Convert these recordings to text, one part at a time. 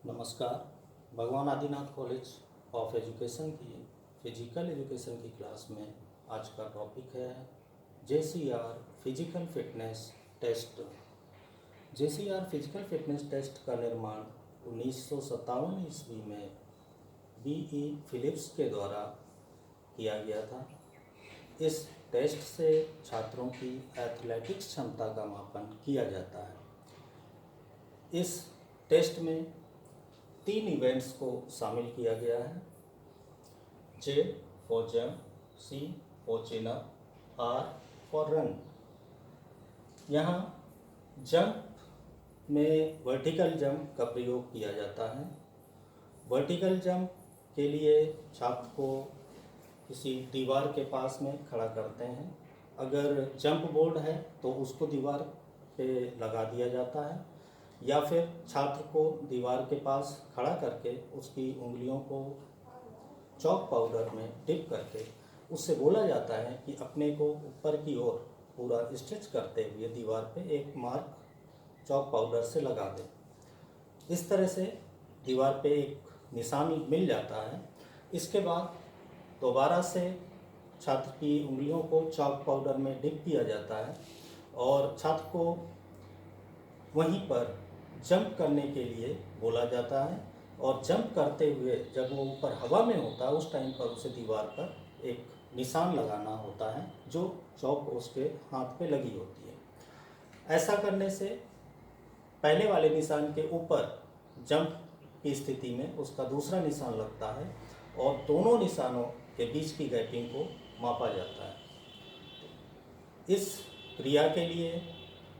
नमस्कार। भगवान Adinath college of education की फिजिकल एजुकेशन की क्लास में आज का टॉपिक है JCR physical fitness test. JCR physical fitness test का निर्माण 1957 ईस्वी में BE फिलिप्स के द्वारा किया गया था। इस टेस्ट से छात्रों की एथलेटिक्स क्षमता का मापन किया जाता है। इस टेस्ट में 3 इवेंट्स को शामिल किया गया है। J for jump, C for chin up, R for run. यहाँ जंप में वर्टिकल जंप का प्रयोग किया जाता है। वर्टिकल जंप के लिए छात्र को किसी दीवार के पास में खड़ा करते हैं। अगर जंप बोर्ड है तो उसको दीवार पे लगा दिया जाता है, या फिर छात्र को दीवार के पास खड़ा करके उसकी उंगलियों को चॉक पाउडर में डिप करके उससे बोला जाता है कि अपने को ऊपर की ओर पूरा स्ट्रेच करते हुए दीवार पे एक मार्क चॉक पाउडर से लगा दें। इस तरह से दीवार पे एक निशान मिल जाता है। इसके बाद दोबारा से छात्र की उंगलियों को चॉक पाउडर में डिप किया जाता है और छात्र को वहीं पर जंप करने के लिए बोला जाता है, और जंप करते हुए जब वो ऊपर हवा में होता है उस टाइम पर उसे दीवार पर एक निशान लगाना होता है जो चॉक उसके हाथ पे लगी होती है। ऐसा करने से पहले वाले निशान के ऊपर जंप की स्थिति में उसका दूसरा निशान लगता है और दोनों निशानों के बीच की गैपिंग को मापा जाता है। इस क्रिया के लिए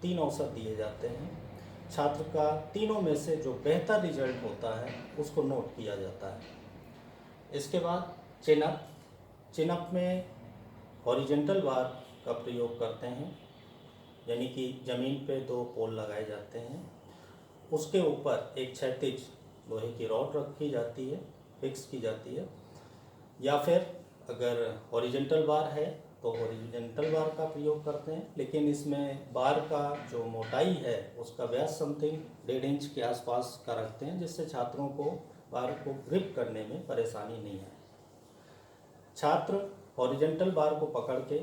3 अवसर दिए जाते हैं। छात्र का तीनों में से जो बेहतर रिजल्ट होता है उसको नोट किया जाता है। इसके बाद चिन अप में हॉरिजॉन्टल बार का प्रयोग करते हैं, यानी कि ज़मीन पे 2 पोल लगाए जाते हैं। उसके ऊपर एक क्षैतिज लोहे की रॉड रखी जाती है, फिक्स की जाती है, या फिर अगर हॉरिजॉन्टल बार है तो हॉरिजॉन्टल बार का प्रयोग करते हैं, लेकिन इसमें बार का जो मोटाई है उसका व्यास समथिंग 1.5 इंच के आसपास का रखते हैं, जिससे छात्रों को बार को ग्रिप करने में परेशानी नहीं आए। छात्र हॉरिजॉन्टल बार को पकड़ के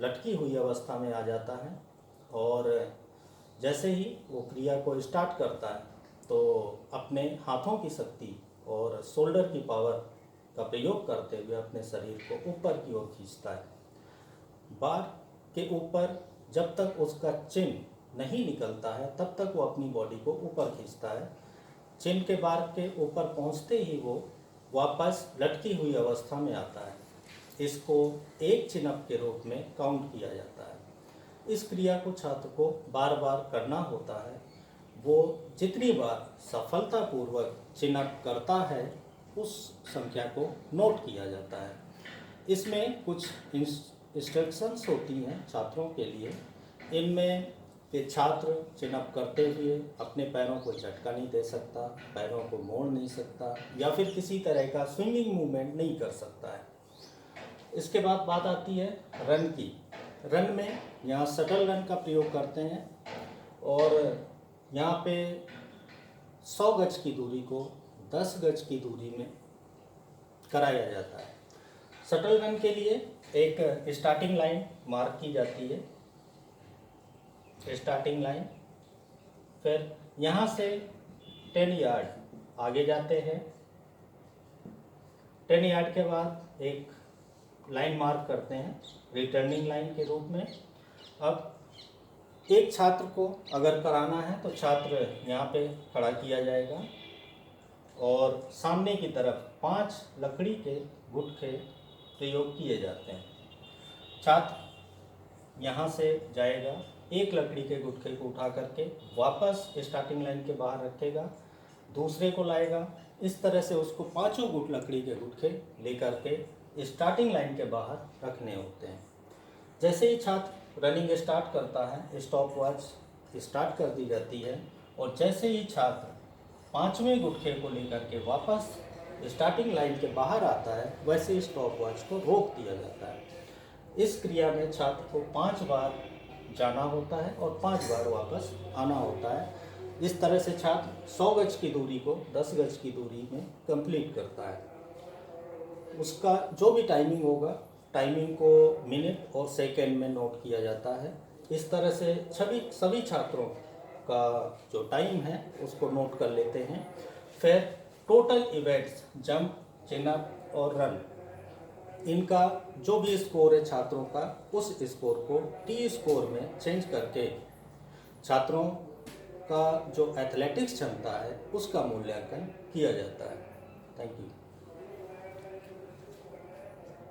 लटकी हुई अवस्था में आ जाता है और जैसे ही वो क्रिया को स्टार्ट करता है तो अपने हाथों की शक्ति और शोल्डर की पावर का प्रयोग करते हुए अपने शरीर को ऊपर की ओर खींचता है। बार के ऊपर जब तक उसका चिन नहीं निकलता है तब तक वो अपनी बॉडी को ऊपर खींचता है। चिन के बार के ऊपर पहुंचते ही वो वापस लटकी हुई अवस्था में आता है। इसको एक चिन अप के रूप में काउंट किया जाता है। इस क्रिया को छात्र को बार बार करना होता है। वो जितनी बार सफलतापूर्वक चिन अप करता है उस संख्या को नोट किया जाता है। इसमें कुछ इंस्ट्रक्शंस होती हैं छात्रों के लिए। इनमें कि छात्र चिन अप करते हुए अपने पैरों को झटका नहीं दे सकता, पैरों को मोड़ नहीं सकता, या फिर किसी तरह का स्विंगिंग मूवमेंट नहीं कर सकता है। इसके बाद बात आती है रन की। रन में यहाँ शटल रन का प्रयोग करते हैं और यहाँ पे 100 गज की दूरी को 10 गज की दूरी में कराया जाता है। शटल रन के लिए एक स्टार्टिंग लाइन मार्क की जाती है, स्टार्टिंग लाइन। फिर यहाँ से 10 यार्ड आगे जाते हैं। 10 यार्ड के बाद एक लाइन मार्क करते हैं रिटर्निंग लाइन के रूप में। अब एक छात्र को अगर कराना है तो छात्र यहाँ पे खड़ा किया जाएगा और सामने की तरफ 5 लकड़ी के गुटखे प्रयोग किए जाते हैं। छात्र यहाँ से जाएगा, एक लकड़ी के गुटखे को उठा करके वापस स्टार्टिंग लाइन के बाहर रखेगा, दूसरे को लाएगा। इस तरह से उसको 5 लकड़ी के गुटखे लेकर के स्टार्टिंग लाइन के बाहर रखने होते हैं। जैसे ही छात्र रनिंग स्टार्ट करता है स्टॉप वॉच स्टार्ट कर दी जाती है, और जैसे ही छात्र 5वें गुटखे को लेकर के वापस स्टार्टिंग लाइन के बाहर आता है वैसे ही स्टॉप वॉच को रोक दिया जाता है। इस क्रिया में छात्र को 5 बार जाना होता है और 5 बार वापस आना होता है। इस तरह से छात्र 100 गज की दूरी को 10 गज की दूरी में कंप्लीट करता है। उसका जो भी टाइमिंग होगा, टाइमिंग को मिनट और सेकंड में नोट किया जाता है। इस तरह से सभी छात्रों का जो टाइम है उसको नोट कर लेते हैं। फिर टोटल इवेंट्स जंप, चिनअप और रन, इनका जो भी स्कोर है छात्रों का, उस स्कोर को टी स्कोर में चेंज करके छात्रों का जो एथलेटिक्स क्षमता है उसका मूल्यांकन किया जाता है। Thank you.